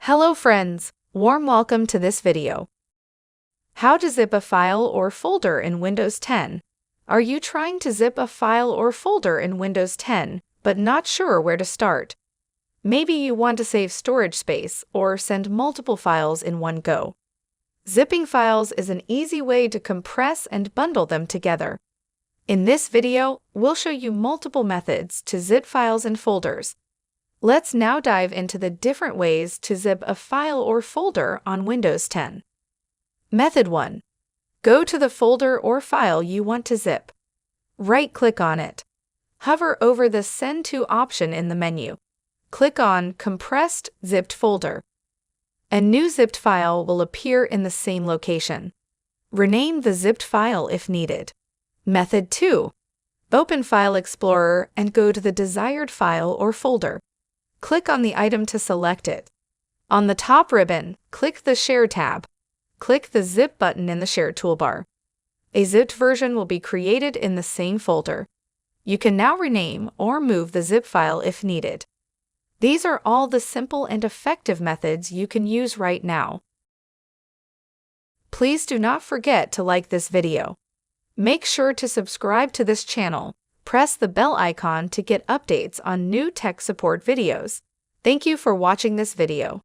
Hello friends, warm welcome to this video. How to zip a file or folder in Windows 10. Are you trying to zip a file or folder in Windows 10 but not sure where to start? Maybe you want to save storage space or send multiple files in one go. Zipping files is an easy way to compress and bundle them together. In this video, we'll show you multiple methods to zip files and folders. Let's now dive into the different ways to zip a file or folder on Windows 10. Method 1. Go to the folder or file you want to zip. Right-click on it. Hover over the Send to option in the menu. Click on Compressed Zipped Folder. A new zipped file will appear in the same location. Rename the zipped file if needed. Method 2. Open File Explorer and go to the desired file or folder. Click on the item to select it. On the top ribbon, click the Share tab. Click the Zip button in the Share toolbar. A zipped version will be created in the same folder. You can now rename or move the zip file if needed. These are all the simple and effective methods you can use right now. Please do not forget to like this video. Make sure to subscribe to this channel. Press the bell icon to get updates on new tech support videos. Thank you for watching this video.